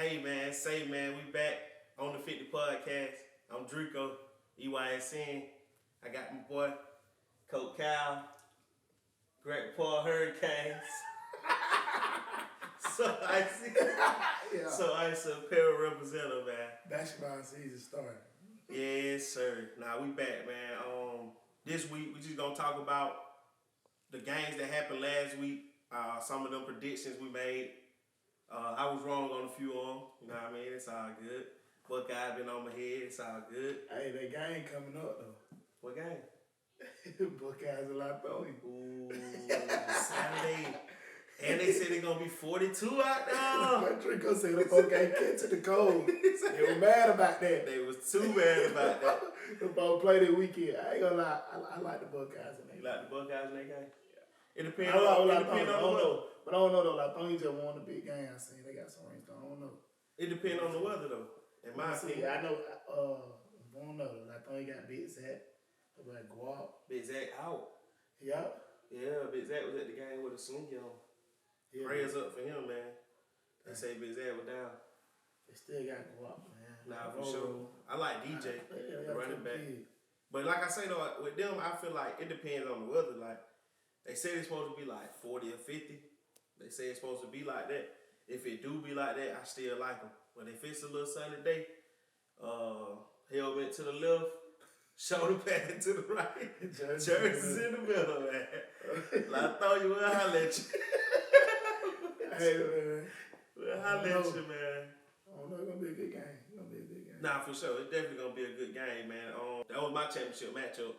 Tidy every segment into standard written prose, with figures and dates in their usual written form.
Say man, we back on the 50 podcast. I'm Drico, EYSN. I got my boy, Coach Cal, Greg Paul Hurricanes. So I see Apparel representative, man. Basketball season started. Yes, sir. Now we back, man. This week we just gonna talk about the games that happened last week. Some of them predictions we made. I was wrong on a few of them. You know what I mean? It's all good. Buckeye been on my head. It's all good. Hey, that game coming up though. What game? Buckeyes a lot throwing. Ooh, Saturday. And they said they're gonna be 42 out there. Drico said the folks ain't get to the cold. They were mad about that. They was too mad about that. The folks played it weekend. I ain't gonna lie. I like the Buckeyes in that game. You like the Buckeyes in that game? Yeah. It depends I on the weather. But I don't know though. Like Tony just won the big game. I seen they got some rings. I don't know. It depends on the weather though. In my opinion. I know. I don't know. Like Tony got Big Zach. Like Guap. Big Zach out. Yeah. Yeah, Big Zach was at the game with a slinky on. Yeah. Prayers up for him, man. They say Big Zach was down. They still got Guap, man. Nah, for sure. I like DJ, the running back. But like I say though, with them, I feel like it depends on the weather. Like they say it's supposed to be like 40 or 50. They say it's supposed to be like that. If it do be like that, I still like them. But if it's a little sunny day, helmet to the left, shoulder pad to the right, jerseys in the middle, man. Like I thought you would holler at you. Hey, man. We'll holler at you, man. I don't know, it's gonna be a good game. It's gonna be a good game. Nah, for sure. It's definitely gonna be a good game, man. That was my championship matchup.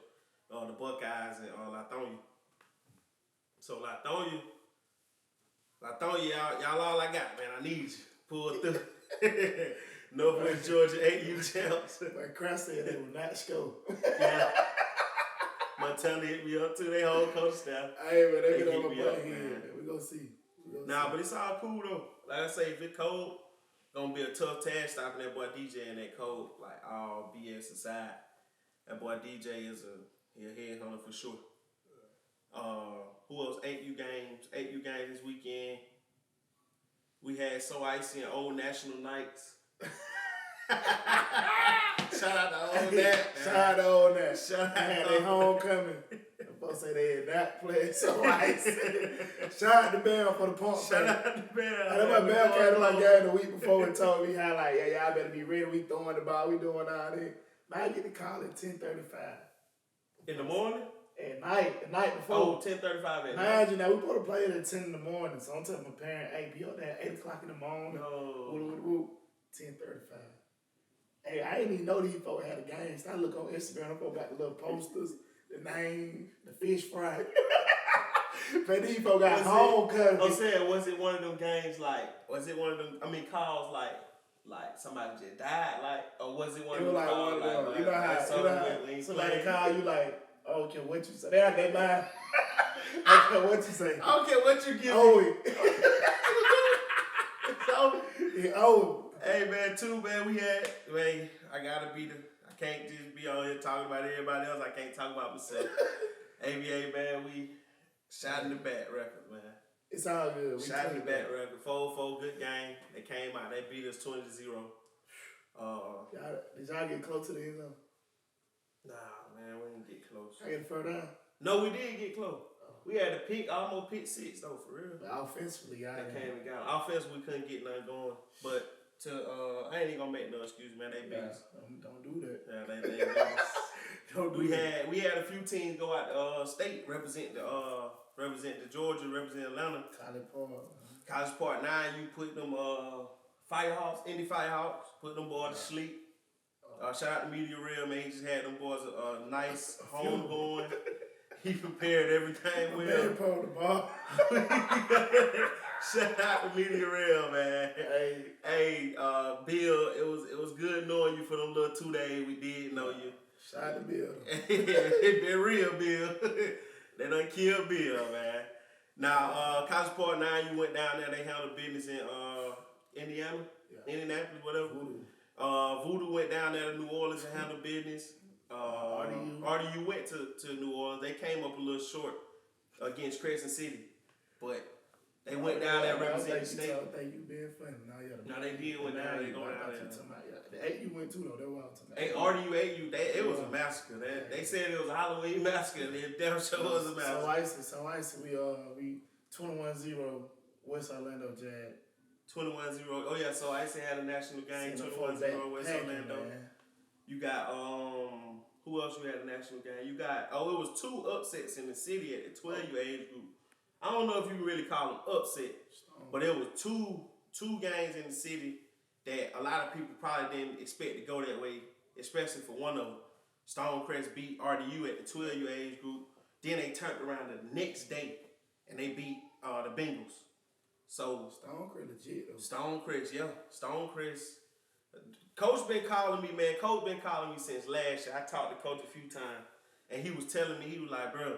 The Buckeyes and Lithonia. So Lithonia, y'all all I got, man. I need you. Pull through. Northwest Georgia 8U champs. But Cross said they will not score. Yeah. Montana hit me up too. They whole coach staff. Hey, man, they get on my butt here. We gonna see. But it's all cool though. Like I say, if it's cold, gonna be a tough task stopping that boy DJ in that cold. Like all BS aside, that boy DJ is a headhunter for sure. Who else? 8U games this weekend. We had So Icy and Old National Nights. Shout out to Old Nat. Shout out to Old Nat. Shout out to their homecoming. The folks say they had not played So Icy. Shout out to Bell for the pump. Shout out to Bell. That's why Bell came to my game the week before and told me how like, yeah, y'all better be ready. We throwing the ball. We doing all this. Now I get the call at 10:35. In the morning? At night. The night before. Oh, 10:35 at night. Mind you, now we supposed to play it at 10 in the morning. So I'm telling my parent, hey, be up there at 8 o'clock in the morning. No. 10:35. Hey, I didn't even know these folks had a game. So I look on Instagram, I got the little posters, the name, the fish fry. But these folks got homecoming. I'm saying, was it one of them games calls like somebody just died, like, or was it one of them calls like, you know how somebody call you like, I don't care what you say. They out there mind. I don't care what you say. I don't care what you give me. So, hey man, I can't just be on here talking about everybody else. I can't talk about myself. ABA, man, we shot in the back record, man. It's all good. Shot in the back record. 4-4, good game. They came out. They beat us 20-0. Did y'all get close to the end zone? Nah, man, we didn't get close. I get further down? No, we did get close. We had to pick, almost pick 6 though, for real. But offensively, y'all came and got them. Offensively, we couldn't get nothing going. But I ain't even gonna make no excuse, man. They beat us. Don't do that. Yeah, they beat us. Don't do that. We had a few teams go out state represent the Georgia, represent Atlanta. College Park 9, you put them Indy Firehawks, put them boys to sleep. Shout out to Media Real, man. He just had them boys a nice home going. He prepared everything well. Shout out to Media Real, man. Hey, Bill, it was good knowing you for them little 2 days we did know you. Shout out to Bill. It been real, Bill. They done killed Bill, man. Now, College Park 9, you went down there. They handled business in Indiana, Indianapolis, whatever. Voodoo went down there to New Orleans and handled business. RDU went to New Orleans. They came up a little short against Crescent City, but They went down there representing the state. I think you being funny. No, they did went down. They go down there. The AU went too though. That's what I'm RDU, talking about. AU, it was a massacre. They said it was a Halloween massacre. It damn sure was a massacre. So ISIS, we 21-0 West Orlando Jag. 21-0. Oh yeah, so ISIS had a national game. 21-0 West Orlando. Man. You got who else you had a national game? You got it was 2 upsets in the city at the 12U age group. I don't know if you can really call them upset, but it was two games in the city that a lot of people probably didn't expect to go that way, especially for one of them. Stonecrest beat RDU at the 12U age group. Then they turned around the next day and they beat the Bengals. So Stonecrest legit though. Stonecrest, yeah. Stonecrest. Coach been calling me, man. Coach been calling me since last year. I talked to Coach a few times, and he was telling me, he was like, bro,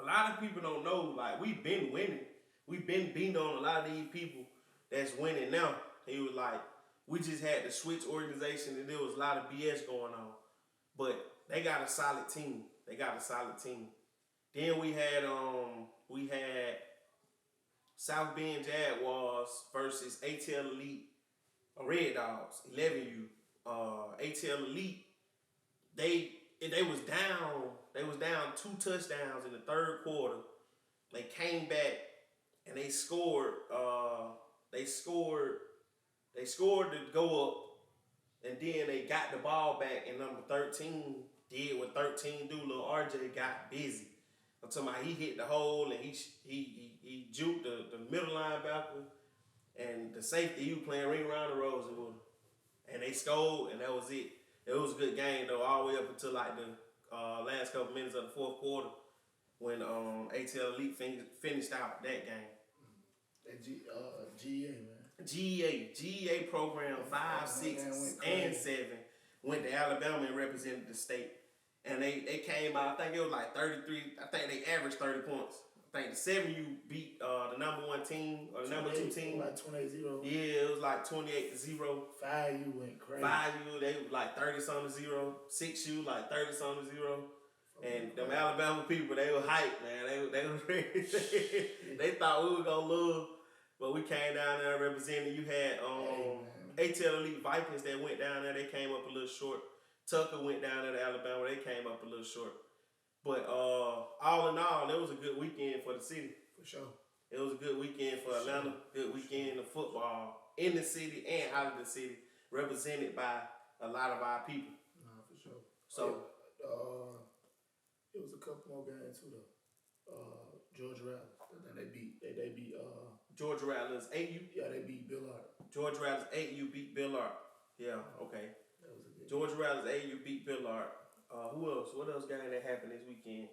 a lot of people don't know, like, we've been winning. We've been beating on a lot of these people that's winning now. He was like, we just had to switch organization, and there was a lot of BS going on. But they got a solid team. Then we had South Bend Jaguars versus ATL Elite Red Dogs, 11U. ATL Elite, they was down. They was down 2 touchdowns in the third quarter. They came back and they scored. They scored to go up, and then they got the ball back. And number 13 did what 13 do. Little RJ got busy. I'm talking about he hit the hole and he juked the middle linebacker and the safety. He was playing ring around the rosy with him, and they scored, and that was it. It was a good game though, all the way up until like the last couple minutes of the fourth quarter when ATL Elite finished out that game. That GEA, man. GEA program 5, 6, and 7 went to Alabama and represented the state. And they came out, I think it was like 33, I think they averaged 30 points. I think the 7U beat the number 1 team, or the number 2 team. Like 28-0. Yeah, it was like 28-0. 5U went crazy. 5U, they was like 30-something 0. 6U, like 30-something 0. And them Alabama people, they were hyped, man. They was ready. They thought we were going to lose. But we came down there representing. You had ATL Elite Vikings that went down there. They came up a little short. Tucker went down there to Alabama. They came up a little short. But all in all, it was a good weekend for the city. For sure. It was a good weekend for Atlanta. Good weekend of football in the city and out of the city, represented by a lot of our people. Nah, for sure. So it was a couple more games too though. Georgia Rattlers. They beat Georgia Rattlers 8U. Yeah, they beat Billard. Georgia Rattlers 8U beat Billard. Yeah, okay. That was a good Georgia Rattlers 8U beat Billard. Who else? What else game that happened this weekend?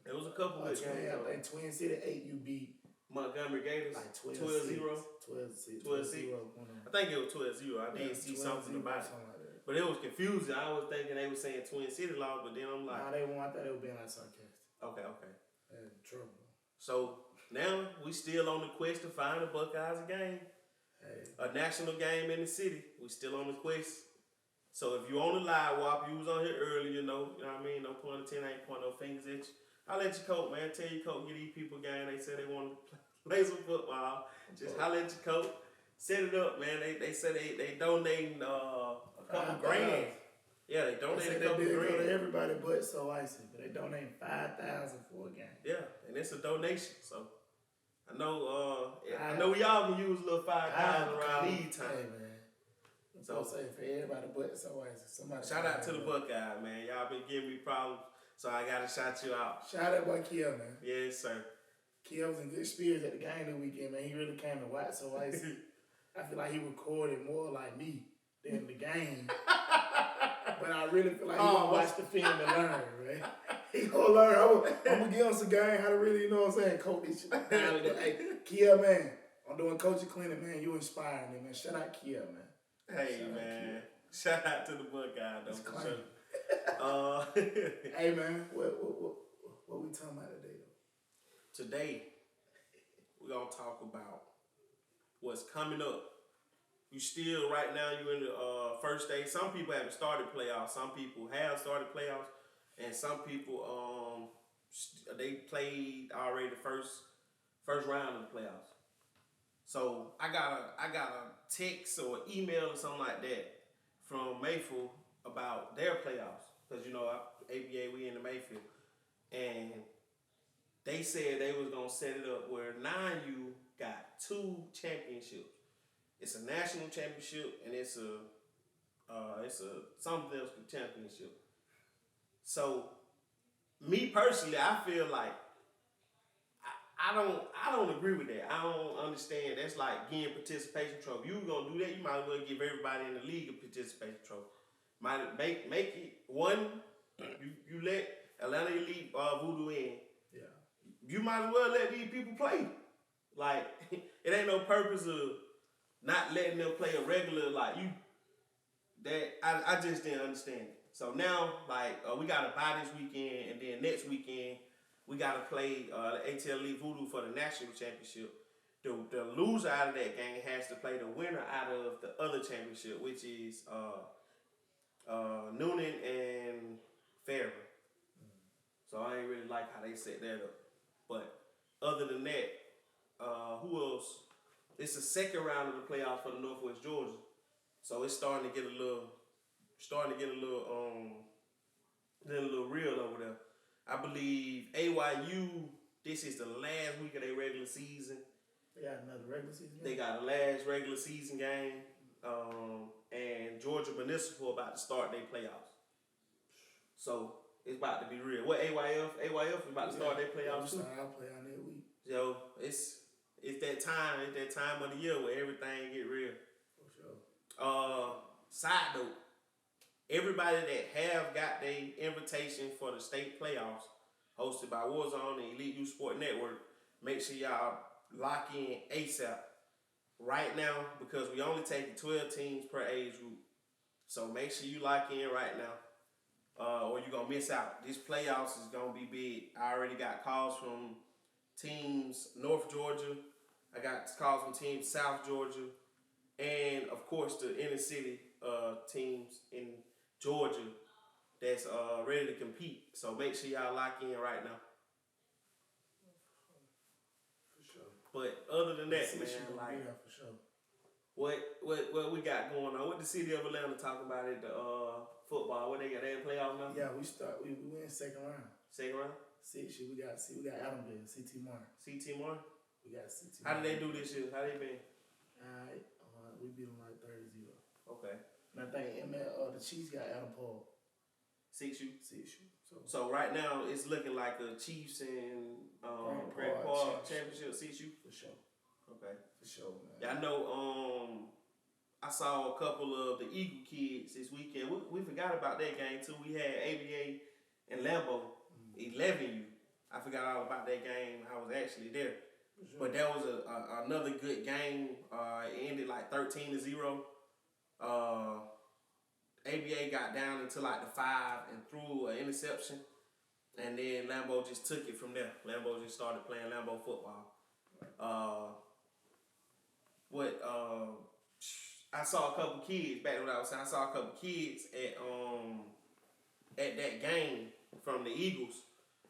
There was a couple of games. I think Twin City 8U beat Montgomery Gators like 12-0. 12-0. I think it was 12-0. I did see something about it. But it was confusing. I was thinking they were saying Twin City lost, but then I'm like, nah, they won. I thought they were being like sarcastic. Okay. Trouble. So now we still on the quest to find the Buckeyes a game. A national game in the city. We still on the quest. So if you on the live WAP, you was on here earlier, you know what I mean? No point of 10, ain't point no fingers at you. I'll let you coach, man. Tell your coach, get these people a game. They said they want to play some football. Just holler at your coach. Set it up, man. They said they donating a couple grand. Yeah, they donated a couple grand. Go to everybody but So Icy, but they donating $5,000 for a game. Yeah, and it's a donation. So I know we all can use a little $5,000 around these times. Hey, man. So say for everybody but So Icy. Somebody shout out to the Buckeye, man. Y'all been giving me problems, so I gotta shout you out. Shout out boy Kiel, man. Yes, sir. Kiel was in good spirits at the game this weekend, man. He really came to watch So Icy. I feel like he recorded more like me than the game. But I really feel like he gonna watch the film and learn, right? He gonna learn. I'm gonna give him some game how to really, you know what I'm saying, coach this shit. Hey, Kia, man, I'm doing coaching clinic, man. You inspiring me, man. Shout out Kia, man. Hey, man. Shout out to the Buckeye, though, for sure. Hey, man, what we talking about today, though? Today, we're gonna talk about what's coming up. You still, right now, you're in the first day. Some people haven't started playoffs. Some people have started playoffs. and some people they played already the first round of the playoffs. So I got a text or email or something like that from Mayfield about their playoffs, because ABA, we in the Mayfield, and they said they was gonna set it up where 9U got 2 championships. It's a national championship and it's a something else championship. So me personally, I feel like I don't agree with that. I don't understand. That's like getting participation trophy. You gonna do that, you might as well give everybody in the league a participation trophy. Might make it one. You let Atlanta Elite Voodoo in. Yeah. You might as well let these people play. Like it ain't no purpose of not letting them play a regular I just didn't understand it. So now we gotta buy this weekend, and then next weekend we gotta play the ATL Elite Voodoo for the national championship. The loser out of that game has to play the winner out of the other championship, which is Noonan and Fairburn. So I ain't really like how they set that up. But other than that, who else? It's the second round of the playoffs for the Northwest Georgia. So it's starting to get a little real over there. I believe AYU, this is the last week of their regular season. They got another regular season game? They got a last regular season game. And Georgia Municipal about to start their playoffs. So it's about to be real. What AYF is about to start their playoffs too. I'll play on that week. Yo, it's that time. It's that time of the year where everything get real. For sure. Side note, everybody that have got their invitation for the state playoffs hosted by Warzone and Elite Youth Sport Network, make sure y'all lock in ASAP right now, because we only taking 12 teams per age group. So make sure you lock in right now, or you're going to miss out. This playoffs is going to be big. I already got calls from teams North Georgia. I got calls from teams South Georgia. And, of course, the inner city teams in Georgia that's ready to compete. So make sure y'all lock in right now. For sure. But other than that, man, for sure. What we got going on? What the city of Atlanta talking about at the football? What they got? They in playoff now? Yeah, we went second round. Second round? We got Adamville, CT Martin. CT Martin? We got CT Martin. How did they do this year? How they been? Alright, we beat them like 30-0. Okay. And I think the Chiefs got Adam Paul. 6U? 6U. So right now it's looking like a Chiefs and Grant Park championship 6U? For sure. Okay. For sure, man. Yeah, I know I saw a couple of the Eagle kids this weekend. We forgot about that game too. We had ABA and Lambeau, 11U. I forgot all about that game. I was actually there. Sure. But that was another good game. It ended like 13-0. ABA got down into like the 5 and threw an interception. And then Lambeau just took it from there. Lambeau just started playing Lambeau football. I saw a couple kids, back to what I was saying, I saw a couple kids at that game from the Eagles,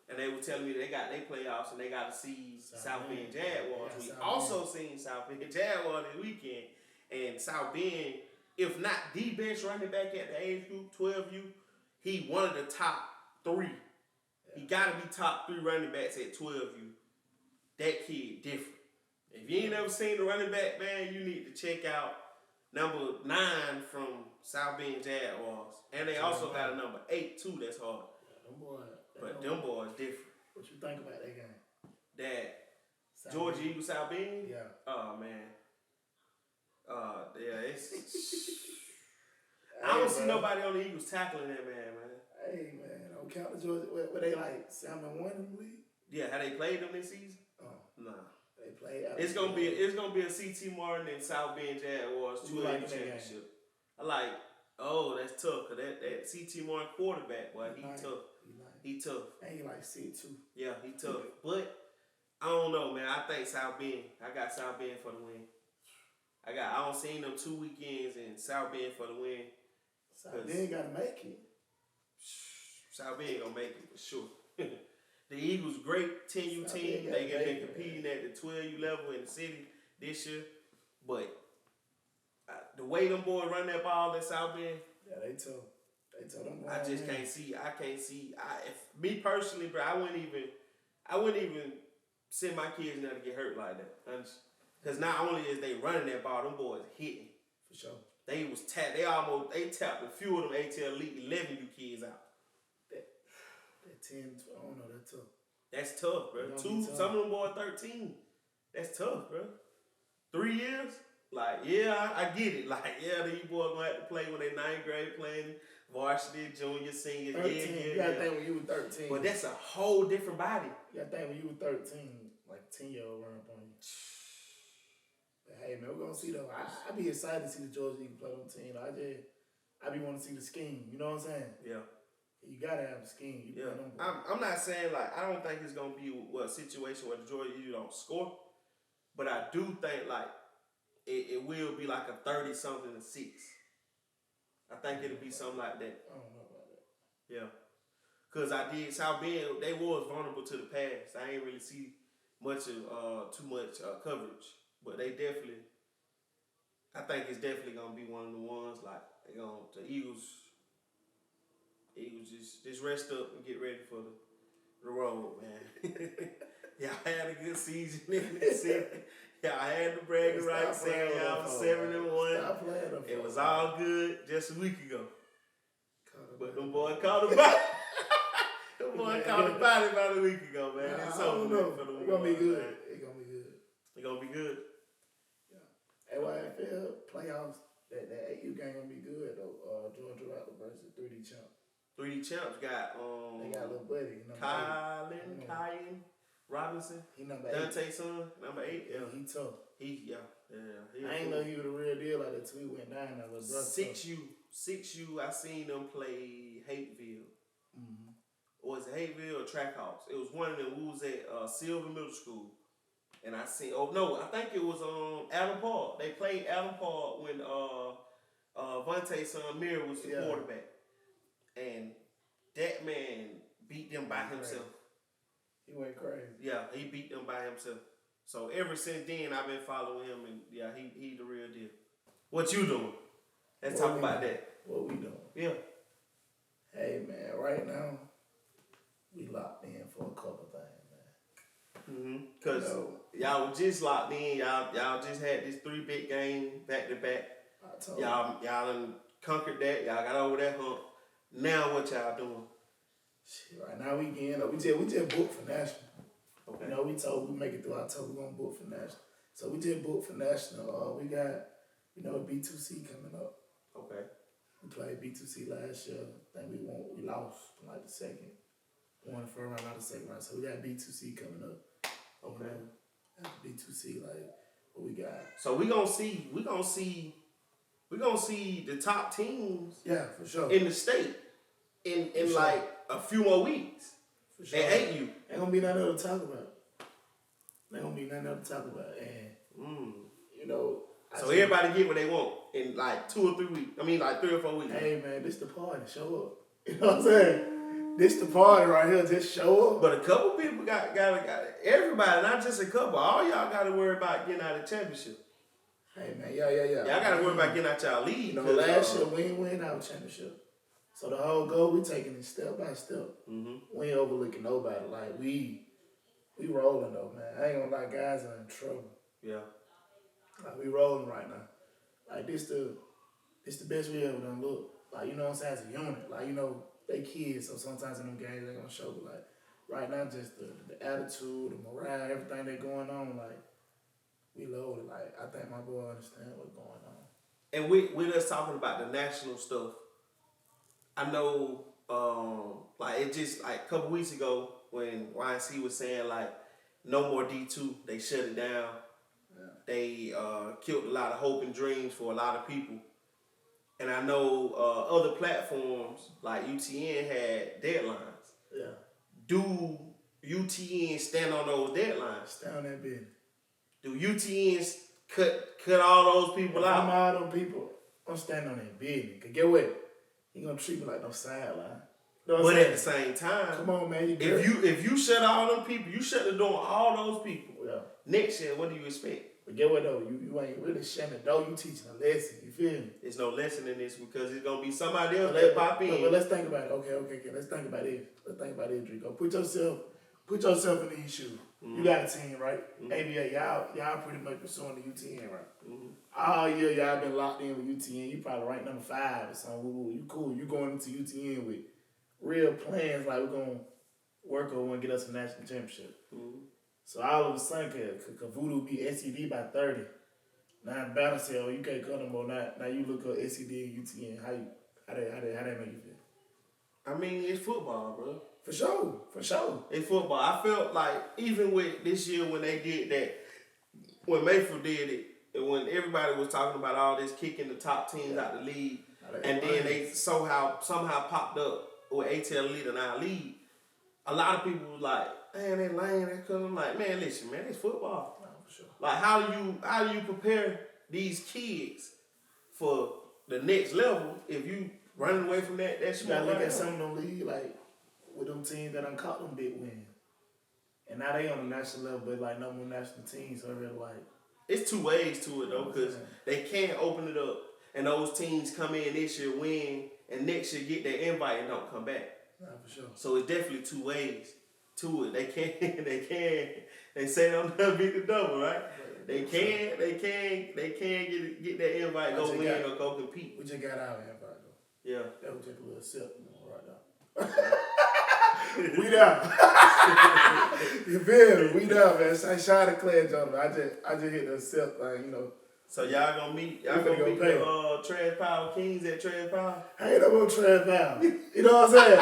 and they were telling me they got their playoffs and they got to see South Bend Jaguars. We also seen South Bend Jaguars this weekend, and South Bend, if not the best running back at the age group, 12U, he one of the top 3. Yeah. He got to be top 3 running backs at 12U. That kid different. If you ain't never seen the running back, man, you need to check out number 9 from South Bend Jaguars. And they also got a number 8 too that's hard. Yeah, them boys different. What you think about that game? That Georgia Eagles South Bend? Yeah. Oh man. Yeah, it's I don't see nobody on the Eagles tackling that man. Hey man, don't count the Georgia. Were they like 7-1 in the league? Yeah, have they played them this season? Nah. They played. It's gonna be a CT Martin and South Bend Jaguars 2A championship. I like. Oh, that's tough. Cause that CT Martin quarterback, boy, he tough. He tough. And he like C2. Yeah, he tough. But I don't know, man. I think South Bend. I got South Bend for the win. I don't seen them 2 weekends and South Bend for the win. South Bend gotta make it. South Bend gonna make it for sure. The Eagles, great 10U team. They have been competing at the 12U level in the city this year. But the way them boys run that ball at South Bend, yeah, they tough. They tough. I just can't see. If me personally, bro, I wouldn't even send my kids now to get hurt like that. Because not only is they running that ball, them boys hitting. For sure. They tapped a few of them ATL Elite 11U kids out. That 10, 12, I don't know, that's tough. That's tough, bro. Some of them boys 13. That's tough, bro. 3 years? Like, yeah, I get it. Like, yeah, these boys gonna have to play when they 9th grade playing varsity, junior, senior. 13. Yeah. You gotta think when you were 13. But that's a whole different body. You gotta think when you were 13, like 10-year-old run up on you. But hey, man, we're gonna see though. I be excited to see the Georgia Eagles play on the team. I be wanting to see the scheme. You know what I'm saying? Yeah. You gotta have a scheme. I'm not saying like I don't think it's gonna be a situation where the Georgia Eagles don't score, but I do think like it will be like a 30-something to 6. I think it'll be something like that. I don't know about that. Yeah, cause I did South Bend. They was vulnerable to the pass. I ain't really see too much coverage, but they definitely. I think it's definitely gonna be one of the ones like the Eagles just rest up and get ready for the road, man. Y'all had a good season in the city. Y'all had the bragging rights saying y'all was 7-1. It was all good just a week ago. But them boys caught a body. Them boys caught a body about a week ago, man. It's over for them. It's gonna be good. It's gonna be good. It's gonna be good. Yeah. AYFL playoffs. That AU game gonna be good though. Georgia Raptors versus 3D champ. 3D champs got they got a little buddy. Kyan Robinson. He number 8. Dante's son, number 8. Yeah, he tough. He I ain't know he was the real deal like that till he went down. That was 6U. I seen them play Hateville. Mm-hmm. Or was it Hateville or Track House? It was one of them who was at Silver Middle School. And I seen, I think it was Allen Park. They played Allen Park when Vontae's son Mir was the quarterback. And that man beat them by himself. He went crazy. Yeah, he beat them by himself. So ever since then, I've been following him, and yeah, he the real deal. What you doing? Let's talk about that. What we doing? Yeah. Hey man, right now we locked in for a couple things, man. Cause y'all were just locked in. Y'all just had this 3 big game back to back. Y'all done conquered that. Y'all got over that hump. Now what y'all doing? Shit, right now we just booked for national. Okay. You know, we told we make it through October, we're gonna book for national. So we just booked for national. We got, B2C coming up. Okay. We played B2C last year. I think we lost like the second. Won the first round, not the second round. So we got B2C coming up. Okay. After B2C, like what we got. So we gonna see the top teams. Yeah, for sure. In the state in like a few more weeks. For sure. And ain't you? Ain't gonna be nothing else to talk about. And so everybody get what they want in like 2 or 3 weeks. I mean like 3 or 4 weeks. Hey man, this the party. Show up. You know what I'm saying? This the party right here. Just show up. But a couple people got everybody, not just a couple. All y'all got to worry about getting out of the championship. Hey man, yeah. Y'all got to worry about getting out y'all league. Last year we ain't win our championship. So the whole goal, we taking it step by step. Mm-hmm. We ain't overlooking nobody. Like we rolling though, man. I ain't gonna lie, guys are in trouble. Yeah. Like we rolling right now. Like this the best we ever done look. Like, you know what I'm saying, as a unit. Like, they kids, so sometimes in them games they gonna show, but like right now just the attitude, the morale, everything they going on, like we loaded. Like I think my boy understand what's going on. And with us talking about the national stuff, I know like it just like a couple weeks ago when YNC was saying like no more D2, they shut it down. Yeah. They killed a lot of hope and dreams for a lot of people. And I know other platforms like UTN had deadlines. Yeah. Do UTN stand on those deadlines? Stand on that business. Do UTNs cut all those people out? I'm all them people. I'm standing on that business. Cause get what? He gonna treat me like no sideline. But at the same time, come on, man. If you shut all them people, you shut the door on all those people. Yeah. Next year, what do you expect? But get what though? You ain't really shutting the door. You teaching a lesson. You feel me? There's no lesson in this because it's gonna be somebody else that pop in. But let's think about it. Okay. Let's think about it. Drico. Put yourself in these shoes. Mm-hmm. You got a team, right? Mm-hmm. ABA, y'all pretty much pursuing the UTN, right? Mm-hmm. All year y'all been locked in with UTN. You probably ranked number 5 or something. You cool. You going into UTN with real plans like we're gonna work on and get us a national championship. Mm-hmm. So all of a sudden, could Voodoo beat SED by 30? Now the battle say, oh, you can't cut them more. Now you look at SED and UTN. How that make you feel? I mean, it's football, bro. For sure. It's football. I felt like even with this year when they did that, when Mayfield did it, and when everybody was talking about all this kicking the top teams out the league, and then they somehow popped up with ATL lead in our league, a lot of people was like, man, they lame. I'm like, man, listen, man, it's football. No, for sure. Like, how do you prepare these kids for the next level if you running away from that? That's you gotta look at some of them league like with them teams that done caught them big wins, and now they on the national level, but like no more national teams. So really like it's 2 ways to it though, because they can't open it up, and those teams come in this year, win, and next year get their invite and don't come back. Nah, for sure. So it's definitely 2 ways to it. They say they'll never beat the double, right? They can get that invite, go win or go compete. We just got our invite though. Yeah. That was just a little sip right now. We down. You feel me? We down, man. Shout out to Clay and Jonathan. I just hit the sip thing, you know. So y'all gonna meet the Trash Power Kings at Trash Power? I ain't no more Trash Power. You know what I'm saying?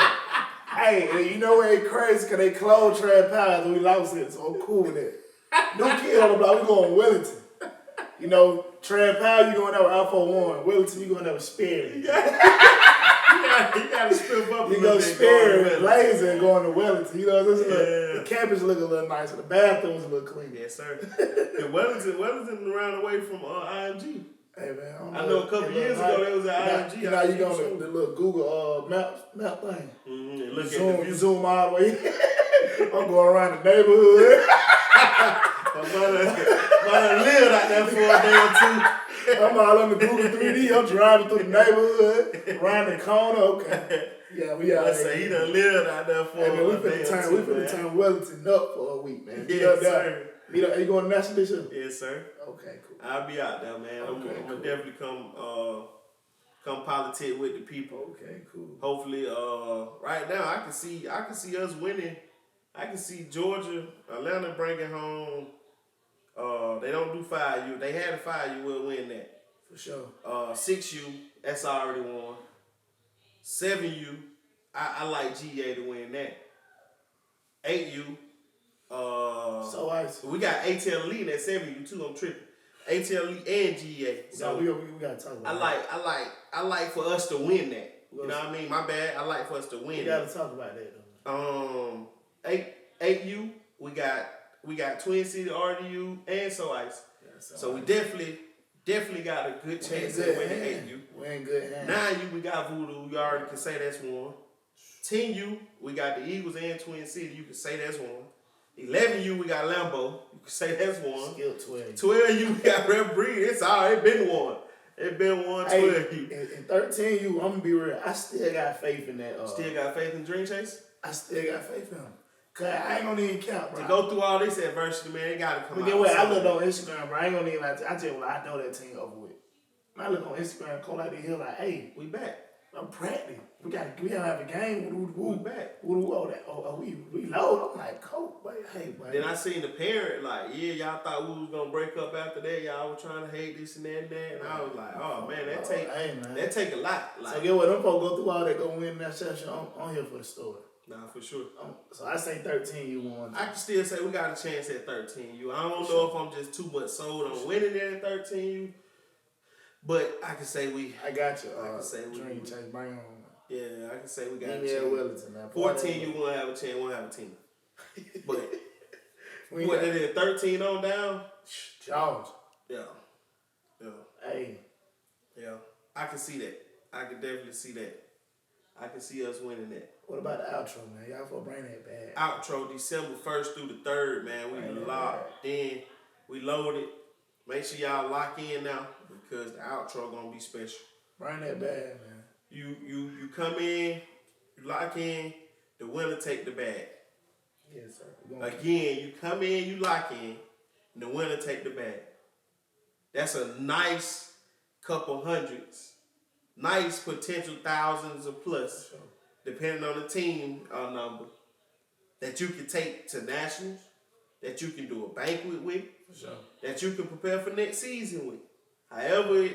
Hey, you know what ain't crazy? Because they closed Trash Power and we lost it, so I'm cool with that. New kid on the block, we going Wellington. You know, Trash Power, you going there with Alpha 1. Wellington, you going there with Sperry. You gotta strip up. You go Sperry, Laser, and going to Wellington. You know, the campus look a little nicer. The bathrooms a little cleaner. Yes, sir. And Wellington around away from IMG. Hey man, I know a couple years ago there was an IMG. You know, you go on the little Google map thing. Mm-hmm. Look zoom, at the you zoom all the way. I'm going around the neighborhood. I lived out there for a day or 2. I'm all on the Google 3D. I'm driving through the neighborhood, around the corner. Okay. Yeah, we out there. He done lived out there for a day or 2. We finna turn Wellington up for a week, man. Yes, sir. Are you going to national this year? Yes, sir. Okay, cool. I'll be out there, man. I'm gonna definitely come politic with the people. Okay, cool. Hopefully, right now I can see us winning. I can see Georgia, Atlanta bringing home. They don't do 5U. They had a 5U. We'll win that for sure. 6U, that's already won. 7U, I like GA to win that. 8U. So ice. We got ATL Elite at 7U too. I'm tripping. ATL Elite and GA. So we gotta talk about that. I like for us to win that. You know what I mean? My bad. I like for us to win. We gotta talk about that though. 8U. We got Twin City, RDU, and So Ice. Yeah, so we definitely got a good chance at winning 8U. We're in good hands. 9U, we got Voodoo. You already can say that's one. 10U, we got the Eagles and Twin City. You can say that's one. 11U, we got Lambeau. You can say that's one. Still 12. 12U, we got Red Breed. It's all right. It been one. It been one. 12U. In 13U, I'm gonna be real. I still got faith in that. Still got faith in Dream Chase? I still got faith in him. Cause I ain't gonna even count, bro. To go through all this adversity, man, it gotta come out. Get what? I looked on Instagram, bro. I ain't gonna even like. I tell you what, I know that team over with. I look on Instagram, call out the hill like, hey, we back. I'm practicing. We gotta have a game. We back. We load. I'm like, coach, hey, buddy. Then I seen the parent like, yeah, y'all thought we was gonna break up after that. Y'all was trying to hate this and that, and I was like, oh man, that take a lot. Like, so get what? Them folks go through all that, go win that session. I'm here for the story. Nah, for sure. So I say 13U won. I can still say we got a chance at 13U. I don't know if I'm just too much sold on winning it at 13U, but I can say we. I got you. I can say Dream Chase, bring on. Yeah, I can say we got a chance. Wellington, man. 14U won't have a chance. Won't have a team. But what it is, 13 on down. George. Yeah. Hey. Yeah. I can see that. I can definitely see that. I can see us winning that. What about the outro, man? Y'all for bring that back. Outro December 1st through the 3rd, man. We locked in. We loaded. Make sure y'all lock in now because the outro gonna be special. Bring that back, man. You come in, you lock in, the winner take the bag. Yes, sir. Again, you come in, you lock in, and the winner take the bag. That's a nice couple hundreds. Nice potential thousands of plus, sure, depending on the team number, that you can take to nationals, that you can do a banquet with, sure, that you can prepare for next season with. However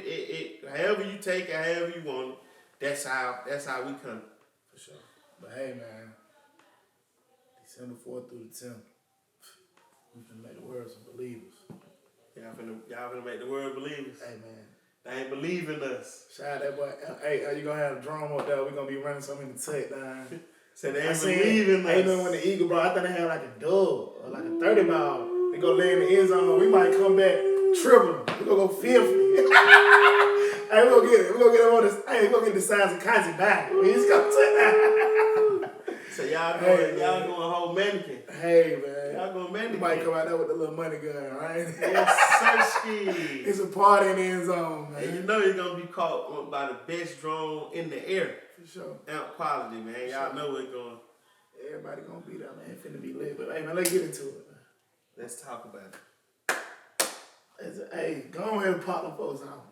however you take it, however you want it, that's how we come. For sure. But hey, man, December 4th through the 10th, we finna make the world some believers. Y'all finna make the world believers. Hey, man. They ain't believing us. Shout out that boy. Hey, you gonna have a drum up there? We gonna be running so many touchdowns. So they ain't believing us. Hey, man, when the Eagle, bro, I think they had like a dub or like a 30 ball. They go lay in the end zone. We might come back triple. We gonna go 50. Hey, we gonna get them on this. Hey, we gonna get the size of Kazi back. We just gonna touchdown. So y'all going whole mannequin. Hey, man. Y'all going mannequin. You might come out there with the little money gun, right? Yes, sir. It's a party in the end zone, man. And you know you're going to be caught by the best drone in the air. For sure. Amp quality, man. For y'all know where it's going. Everybody going to be there, man. It's finna be lit. But, hey, man, let's get into it, man. Let's talk about it. Hey, go ahead and pop them folks out.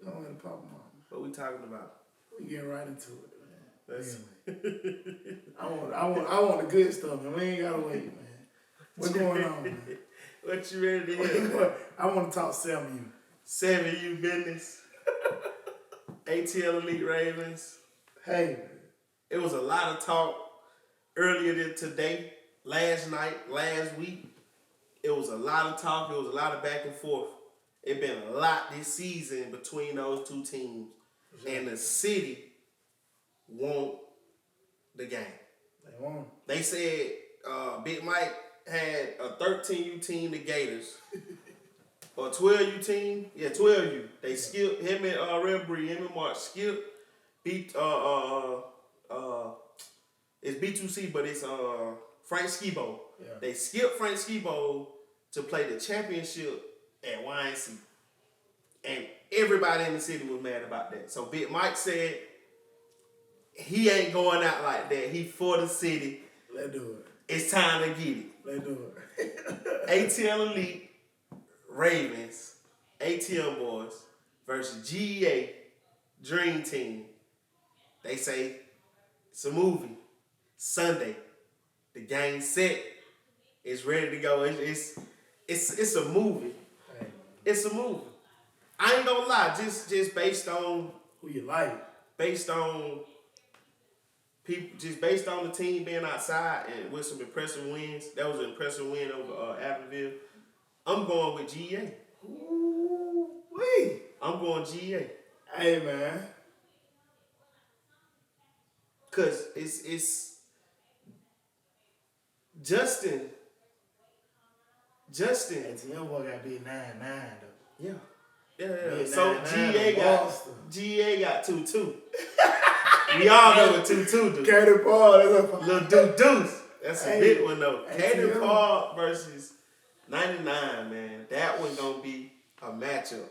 Go ahead and pop them out. What we talking about? We getting right into it, man. Anyway. I want the good stuff, man. We ain't gotta wait, man. What's going on, man? What you ready to hear? I want to talk 7U. 7U business. ATL Elite Ravens. Hey, man. It was a lot of talk earlier today, last night, last week. It was a lot of talk. It was a lot of back and forth. It been a lot this season between those two teams. Sure. And the city want the game. They want. They said Big Mike had a 13U team, the Gators, or 12U team. Yeah, 12U. They skipped him and Red Bree, him and Mark skipped. It's B2C, but it's Frank Skibo. Yeah. They skipped Frank Skibo to play the championship at YNC. And everybody in the city was mad about that. So Big Mike said he ain't going out like that. He for the city. Let's do it. It's time to get it. Let's do it. ATL Elite Ravens, ATL Boys versus GEA Dream Team. They say it's a movie. Sunday. The game set. It's ready to go. It's a movie. Hey. It's a movie. I ain't gonna lie, just based on who you like. Based on people, just based on the team being outside and with some impressive wins. That was an impressive win over Apparel. I'm going with GEA. Ooh-wee. I'm going GEA. Hey, man. Cause it's Justin. ATL boy got to be 9-9 though. Yeah. Yeah. So GA got 2-2. We all know what 2-2 do. Kaden Paul, that's a little deuce. That's a big one though. Kaden Paul versus 99, man. That one gonna be a matchup.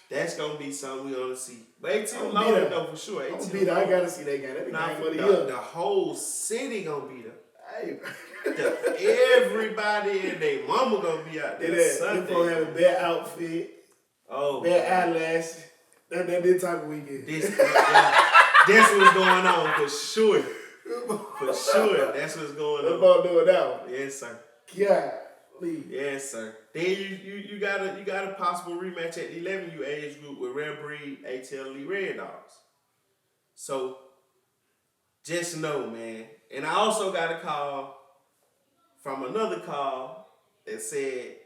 That's gonna be something we gonna see. But ATL loaded though for sure. I gotta see that game. That be the whole city gonna be there. Hey, everybody and their mama gonna be out there Sunday. They gonna have a bad outfit. Oh, bad eyelash. That type of weekend. That's what's going on for sure. For sure, that's what's going on. Let's all do it now. Yes, sir. Golly. Yes, sir. Then you got a possible rematch at the 11U age group with Red Breed, ATL Elite Red Dogs. So just know, man. And I also got a call from another call that said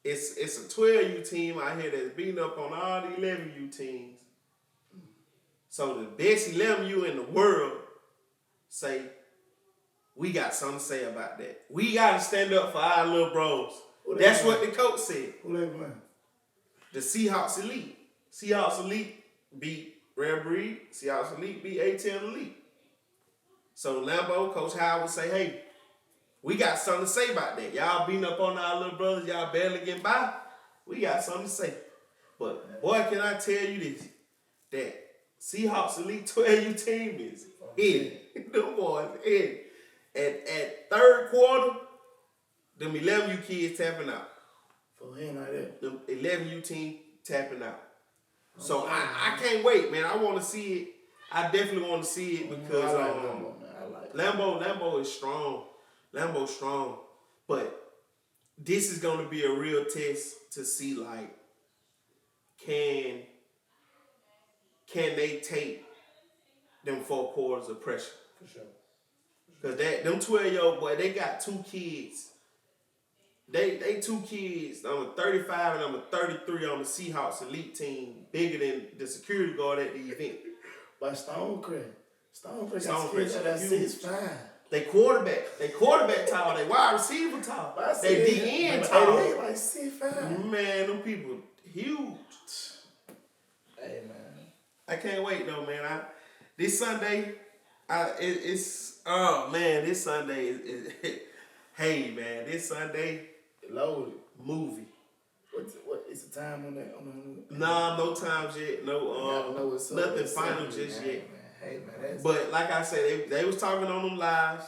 it's a 12U team out here that's beating up on all the 11U teams. So the best 11U in the world say, we got something to say about that. We got to stand up for our little bros. That's what the coach said. Who they playing? The Seahawks Elite. Seahawks Elite beat Red Breed. Seahawks Elite beat ATL Elite. So Lambeau, Coach Howard would say, hey, we got something to say about that. Y'all beating up on our little brothers, y'all barely getting by. We got something to say. But boy, can I tell you this, that Seahawks Elite 12U team is in. Them boys in. At third quarter, them 11U kids tapping out. For him like that. Them 11U team tapping out. So I can't wait, man. I want to see it. I definitely want to see it because I like Lambeau, man. I like Lambeau is strong. Lambeau's strong. But this is going to be a real test to see, like, can they take them 4 quarters of pressure? For sure. Because them 12-year-old boy, they got 2 kids. They 2 kids, number 35 and number 33 on the Seahawks elite team, bigger than the security guard at the event. But Stonecrest got kids that 6'5". They quarterback tall, they wide receiver tall, they DN tall. They like 6'5". Man, them people huge. Hey man, I can't wait though, man. This Sunday, this Sunday is hey man, this Sunday loaded movie. What is the time on that? Nah, no times yet. No, nothing final just yet. Hey man, but like I said, they was talking on them lives.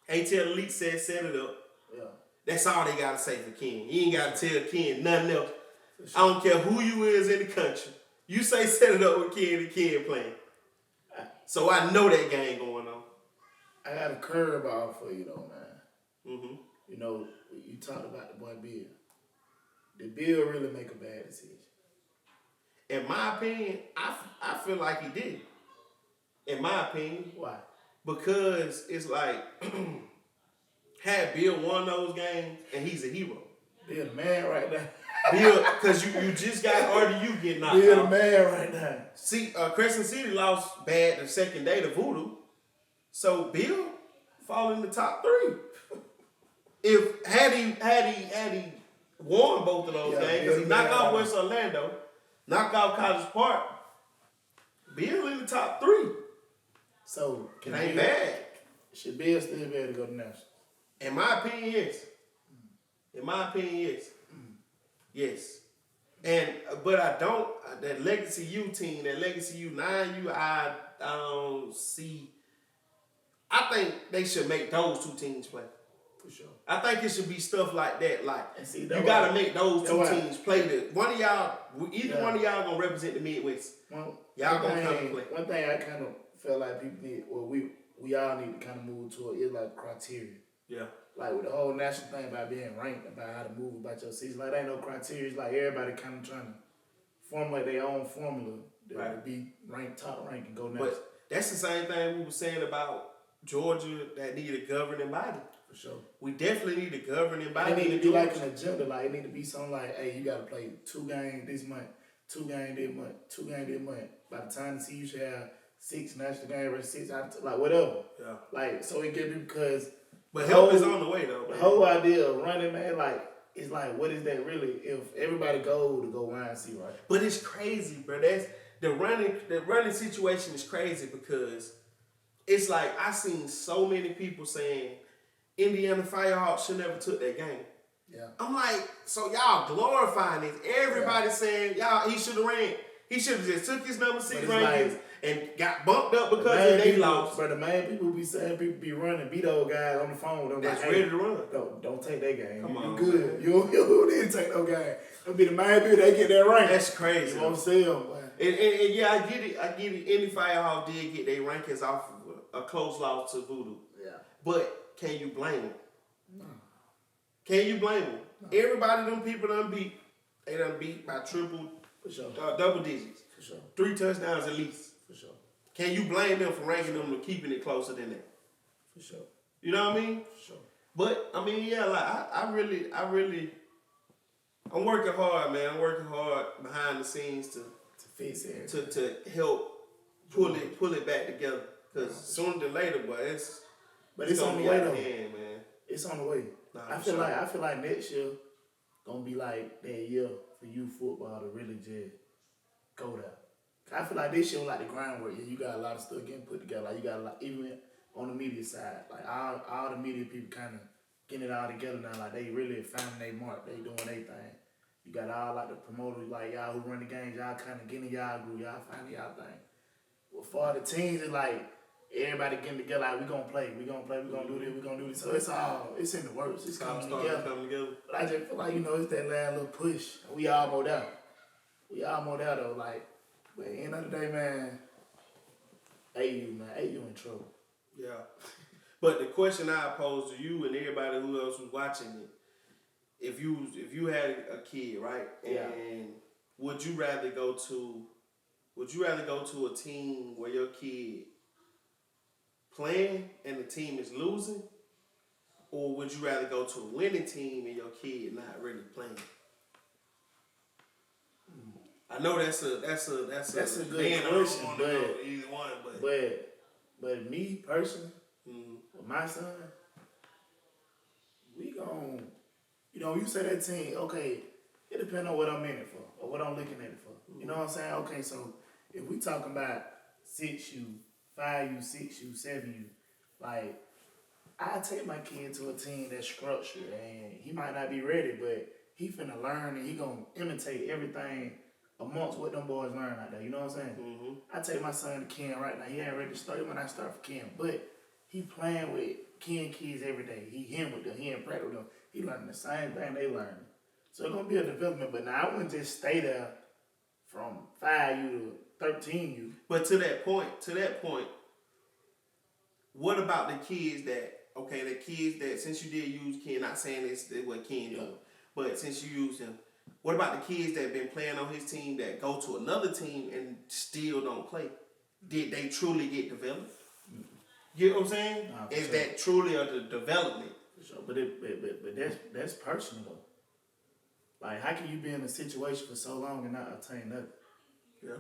ATL Elite said set it up. Yeah. That's all they gotta say for Ken. You ain't gotta tell Ken nothing else. Sure. I don't care who you is in the country. You say set it up with Ken and Ken playing. So I know that game going on. I got a curveball for you though, man. Mm-hmm. You know, you talked about the boy Bill. Did Bill really make a bad decision? In my opinion, I feel like he did. In my opinion. Why? Because it's like, had Bill won those games, and he's a hero. Bill the man right now. Bill, because you just got RDU getting knocked Bill out. the man right now. See, Crescent City lost bad the second day to Voodoo. So Bill fall in the top 3. If had he won both of those games, because he knocked out West Orlando, knocked out College Park, Bill in the top 3. So it ain't bad. Should Bill still be able to go to national? In my opinion, yes. Yes. But I don't, that Legacy U team, that Legacy U 9U, I don't see. I think they should make those 2 teams play. For sure. I think it should be stuff like that. Like, you got to make those 2 teams play. One of y'all going to represent the Midwest. Y'all going to come and play. One thing I kind of feel like people need, we all need to kind of move toward is like criteria. Yeah. Like with the whole national thing about being ranked, about how to move about your season, like there ain't no criteria. It's like everybody kind of trying to formulate their own formula to be ranked, top rank and go national. But that's the same thing we were saying about Georgia that need a governing body. For sure. We definitely need a governing body. It need to be like an agenda. Like it need to be something like, hey, you got to play 2 games this month, 2 games this month, 2 games this month. By the time the season, you should have 6 national games, 6 like whatever. Yeah. Like so it get me because. But help is on the way though. The whole idea of running, man, like it's like what is that really? If everybody go YNC, right? But it's crazy, bro. That's the running situation is crazy because it's like I seen so many people saying Indiana Firehawks should never took that game. Yeah. I'm like, so y'all glorifying this. Everybody saying y'all he should have ran. He should have just took his number 6 rankings and got bumped up because they lost. But the main people be saying people be running, beat those guys on the phone. That's like, ready to run. Don't take that game. Come on, you good. Man. You didn't take no game. It'll be the main people they get that rank. That's crazy. You won't see them. And yeah, I get it. Any Firehawk did get their rankings off of a close loss to Voodoo. Yeah. But can you blame them? No. Can you blame them? No. Everybody, them people they done beat by triple. For sure. Double digits. For sure. 3 touchdowns at least. For sure. Can you blame them for ranking them or keeping it closer than that? For sure. You know what I mean? For sure. But I mean, yeah, like I'm working hard, man. I'm working hard behind the scenes to fix it. To help pull it back together. Because sooner than later, it's on the way though. Man. It's on the way. Nah, I feel like next year gonna be like that year for youth football to really just go there. I feel like this year was like the groundwork. Yeah, you got a lot of stuff getting put together. Like you got a lot, even on the media side. Like all the media people kind of getting it all together now. Like they really finding their mark. They doing their thing. You got all like the promoters, like y'all who run the games. Y'all kind of getting y'all group. Y'all finding y'all thing. Well, for the teams, it's like everybody getting together. Like we gonna play. We gonna do this. We gonna do this. So it's in the works. It's coming together. But I just feel like it's that last little push. We almost out. Though. Like, but at the end of the day, man. AU in trouble. Yeah. But the question I pose to you and everybody who else was watching it, if you had a kid, right? And would you rather go to a team where your kid playing and the team is losing? Or would you rather go to a winning team and your kid not really playing? I know that's a good question, but either one, but me personally, with my son, we gon', you say that team, okay, it depends on what I'm in it for or what I'm looking at it for. Mm-hmm. You know what I'm saying? Okay, so if we talking about 6U, 5U, 6U, 7U, like I take my kid to a team that's structured and he might not be ready, but he finna learn and he gonna imitate everything amongst what them boys learn out there, you know what I'm saying? Mm-hmm. I take my son to Ken right now. He ain't ready to start when I start for Ken, but he playing with Ken kids every day. He in with them. He in practice with them. He learning the same thing they learning. So it's gonna be a development. But now I wouldn't just stay there from 5U to 13U. But to that point, what about the kids that since you did use Ken, not saying it's what Ken do, but since you used him. What about the kids that been playing on his team that go to another team and still don't play? Did they truly get developed? You know what I'm saying? Is that truly a development? For sure. But that's personal though. Like, how can you be in a situation for so long and not obtain nothing? Yeah.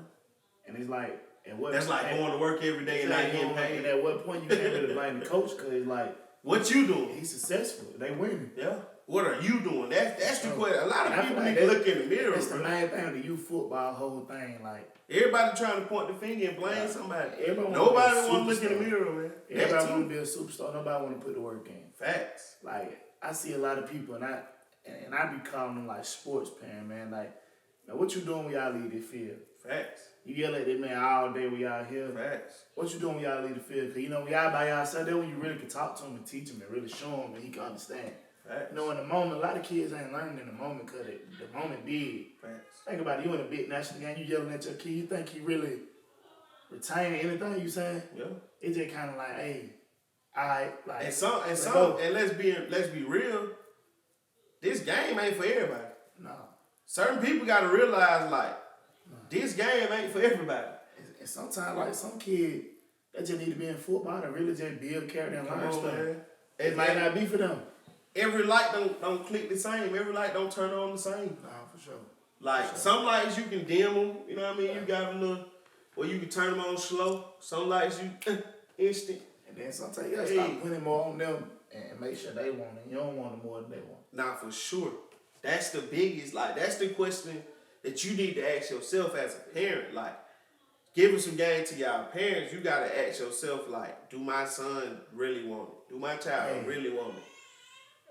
And it's like, that's like going to work every day and not getting paid. And at what point you can't really blame the coach because like, what you doing? He's successful. They winning. Yeah. What are you doing? That's the question. A lot of people need to look in the mirror. That's the main thing with the youth football whole thing. Like everybody trying to point the finger and blame somebody. Nobody want to look in the mirror, man. Everybody want to be a superstar. Nobody want to put the work in. Facts. Like I see a lot of people, and I be calling them like sports parents, man. Like, now what you doing when y'all leave the field? Facts. You yell at that man all day when y'all here. Facts. What you doing when y'all leave the field? Because when y'all by yourself, that's when you really can talk to him and teach him and really show him and he can understand. Facts. In the moment, a lot of kids ain't learning in the moment because the moment big. Facts. Think about it, you in a big national game, you yelling at your kid, you think he really retaining anything you saying? Yeah. It's just kind of like, hey, all right. Like, and let's be real, this game ain't for everybody. No. Certain people got to realize, like, this game ain't for everybody. And sometimes, like, some kid, that just need to be in football and really just build character and learn stuff. It might not be for them. Every light don't click the same. Every light don't turn on the same. Nah, for sure. Like, some lights you can dim them, you know what I mean? You got a little, or you can turn them on slow. Some lights you, instant. And then sometimes you gotta stop putting more on them and make sure they want it. You don't want them more than they want. Nah, for sure. That's the biggest, like, that's the question that you need to ask yourself as a parent. Like, giving some game to y'all parents, you gotta ask yourself, like, do my son really want it? Do my child really want it?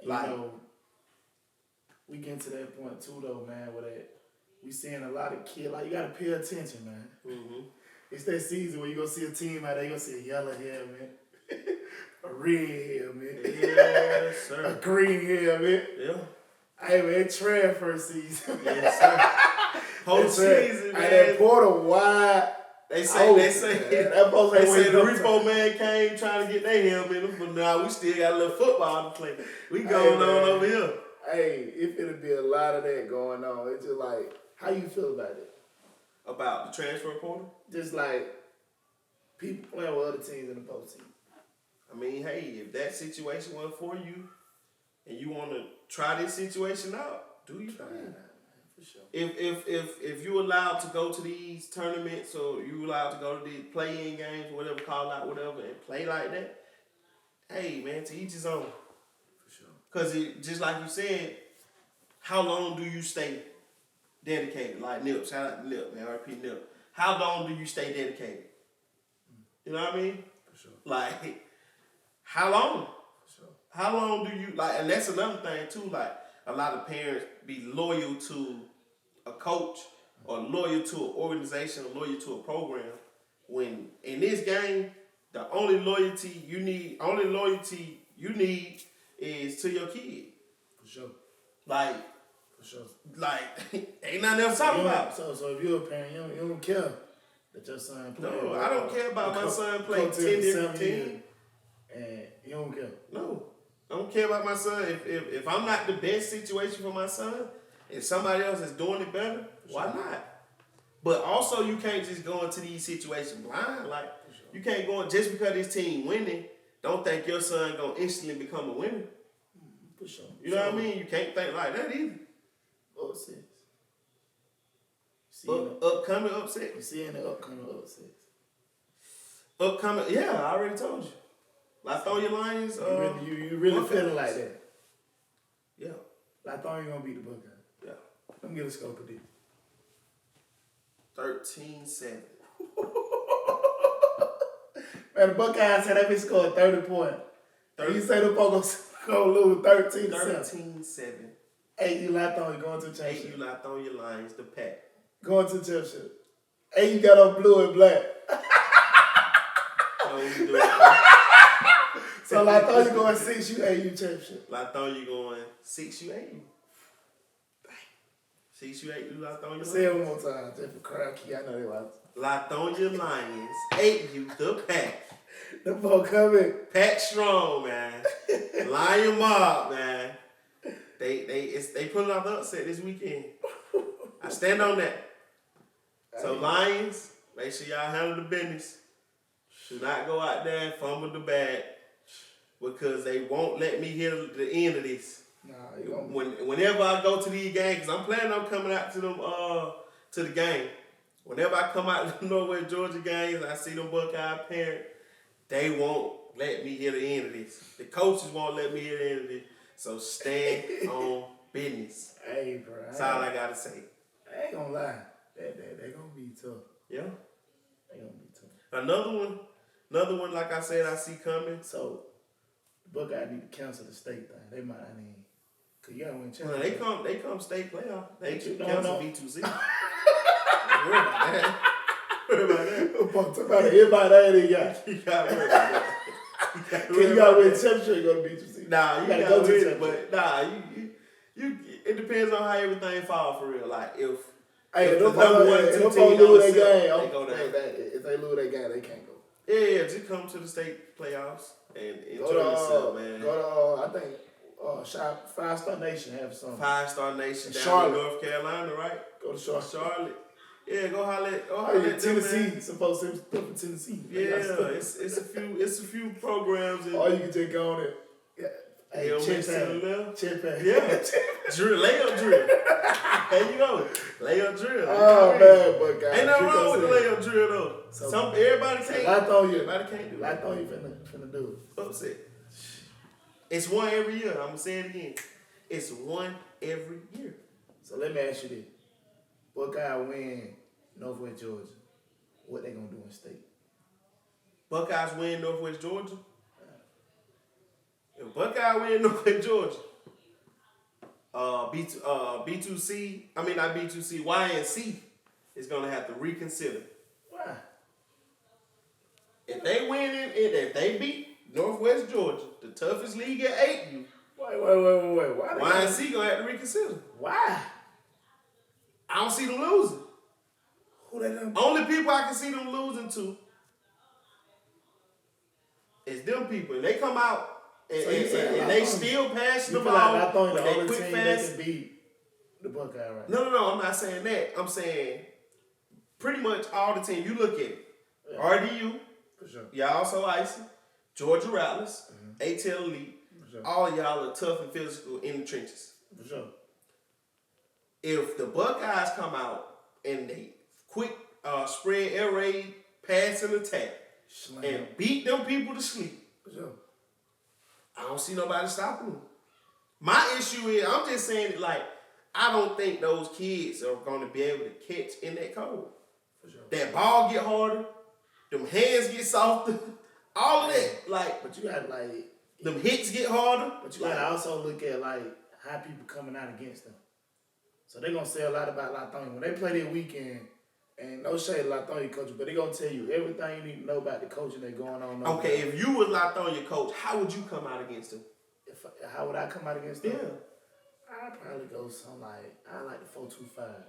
Like, we get to that point too, though, man, where we seeing a lot of kids. Like, you gotta pay attention, man. Mm-hmm. It's that season where you gonna see a team out there, you gonna see a yellow hair, man. A red hair, man. Yes, sir. A green hair, man. Yeah. Hey, man, transfer season. Yes, sir. Whole season, man. Hey, that portal wide. They say the repo man came trying to get their helmet in them, but now we still got a little football to play. We going on over here. Hey, it finna be a lot of that going on. It's just like, how you feel about it? About the transfer portal? Just like people playing with other teams in the postseason. I mean, hey, if that situation was for you and you want to try this situation out, do you try it? For sure. If you allowed to go to these tournaments or you allowed to go to these play-in games or whatever, call out whatever, and play like that, hey, man, to each his own. For sure. Because just like you said, how long do you stay dedicated? Like Nip, shout out to Nip, man, RP Nip. How long do you stay dedicated? You know what I mean? For sure. Like, How long? Sure. How long do you like? And that's another thing too. Like a lot of parents be loyal to a coach or loyal to an organization or loyal to a program. When in this game, the only loyalty you need is to your kid. For sure. Like. For sure. Like ain't nothing else to talk about. So if you're a parent, you don't care that your son play. No, I don't care about my son playing 10 different teams. And you don't care. No. I don't care about my son. If I'm not the best situation for my son, if somebody else is doing it better, why not? But also you can't just go into these situations blind. Like you can't go in just because this team winning, don't think your son gonna instantly become a winner. For sure. You know what I mean? You can't think like that either. Upsets. Upcoming upset. You see any upcoming upsets? Upcoming, yeah, I already told you. Lithonia Lions. You really feeling like that? Yeah. Lithonia gonna beat the Buckeyes. Yeah. Let me get a scope of this. 13-7. Man, the Buckeyes said they be scoring 30 points. You say the Buckeyes gonna lose 13-7. 13-7. 8U Lithonia going to the championship. 8U Lithonia Lions, the pack. Going to the championship. 8U got on blue and black. No, we do it. So Lithonia going 6U 8U championship. Lithonia going 6U 8U. 6U 8U Lithonia Lions. Say it one more time, just for crowd key. I know they watch. Lithonia Lions, 8U, the pack. The ball coming. Pack strong, man. Lion mob, man. They pulling off the upset this weekend. I stand on that. So Lions, make sure y'all handle the business. Do not go out there and fumble the bag because they won't let me hear the end of this. Nah, whenever I go to these games, because I'm planning on coming out to them to the game. Whenever I come out to the Northwest Georgia games, I see them Buckeye parents. They won't let me hear the end of this. The coaches won't let me hear the end of this. So stand on business. Hey, bro. That's all I gotta say. I ain't gonna lie. They gonna be tough. Yeah. They gonna be tough. Another one, like I said, I see coming. So the Buckeyes need to cancel the state thing. They might cause you gotta win championship. Well, they come state playoff. They should No. cancel B2C. Worry about that. Worry about that. Everybody ain't got. You gotta worry about that. You gotta win championship, you go to B2C. Nah, you gotta go to it, but nah, you it depends on how everything fall for real. Like if the number 1 and 2 if team they don't lose their sell, game, they go down. if they lose their game, they can't go. Yeah, just come to the state playoffs and enjoy yourself, man. Go to I think 5 Star Nation have some. 5 Star Nation down Charlotte. in North Carolina, right? Go to Charlotte. Charlotte. Yeah, go holler at Tennessee. Supposed to be from Tennessee. Yeah, it's a few programs. Or you can take on it. Yeah. Hey, chip pad. Yeah. Drill, layup drill. There you go. Layup drill. Oh man, but guys. Ain't nothing wrong with the layup drill though. So, everybody can't. Everybody can't do it. I thought you finna do it. Upset. It's one every year. I'm gonna say it again. It's one every year. So let me ask you this. Buckeye win Northwest Georgia. What they gonna do in state? Buckeyes win Northwest Georgia. If Buckeye win Northwest Georgia, B2C, I mean not B2C, YNC is gonna have to reconsider. Why? If they win it, if they beat Northwest Georgia, the toughest league at 8U. Wait. Why? YNC gonna have to reconsider. Why? I don't see them losing. Who they done? Only people I can see them losing to is them people. And they come out and they still pass the ball. I thought the only quick team fast. that can beat the Buckeye right No, I'm not saying that. I'm saying pretty much all the teams. You look at it. Yeah. RDU. For sure. Y'all also icy. Georgia Rattlers. ATL Elite. Sure. All of y'all are tough and physical in the trenches. For sure. If the Buckeyes come out and they quick spread air raid, pass and attack, and beat them people to sleep, for sure. I don't see nobody stopping them. My issue is, I'm just saying it like, I don't think those kids are going to be able to catch in that cold. For sure. That ball get harder, them hands get softer, All of that. Like, but you got like them hits get harder. But you gotta also look at like how people coming out against them. So they gonna say a lot about Latonya. When they play their weekend, and no shade to Latonya coach, but they gonna tell you everything you need to know about the coaching that's going on. Okay, if you was Latonya coach, how would you come out against him? How would I come out against them? Yeah. I'd probably go something like, I like the 4-2-5.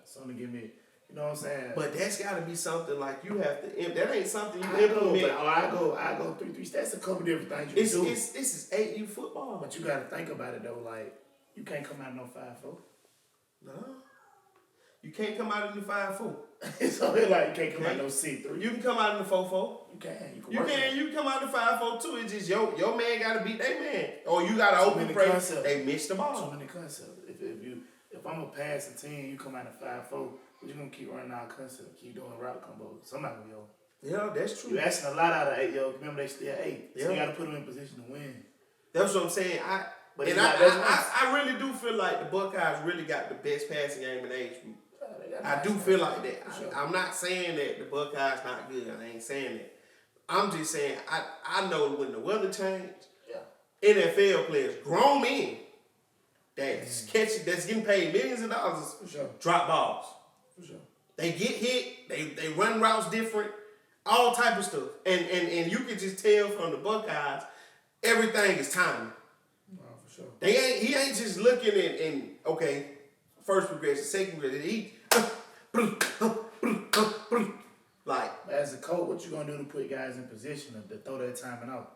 Something to give me, you know what I'm saying? But that's got to be something like you have to, that ain't something you implement. I go 3-3. That's a couple different things you can do. This is 8U football. But you got to think about it though, like, you can't come out no 5-4. No. You can't come out in the 5-4. So they like, you can't come out no 6-3. You can come out in the 4-4. You can. You can come out in the 5-4 too. It's just your man got to beat their man. Or you got to open play. They missed the ball. Too many concepts. If I'm a passing team, you come out in 5-4, you're going to keep running out of concept, keep doing route combos. Somebody will. Yeah, that's true. You're asking a lot out of 8, yo. Remember, they still 8. So you got to put them in position to win. That's what I'm saying. I really do feel like the Buckeyes really got the best passing game in the age group. I do feel like that. Sure. I'm not saying that the Buckeyes not good. I ain't saying that. I'm just saying I know when the weather changed, NFL players, grown men, that's getting paid millions of dollars, drop balls. For sure. They get hit. They run routes different, all type of stuff. And you can just tell from the Buckeyes, everything is timing. Oh, for sure. He ain't just looking and okay, first progression, second progression. Like, as a coach, what you gonna do to put guys in position to throw that timing out?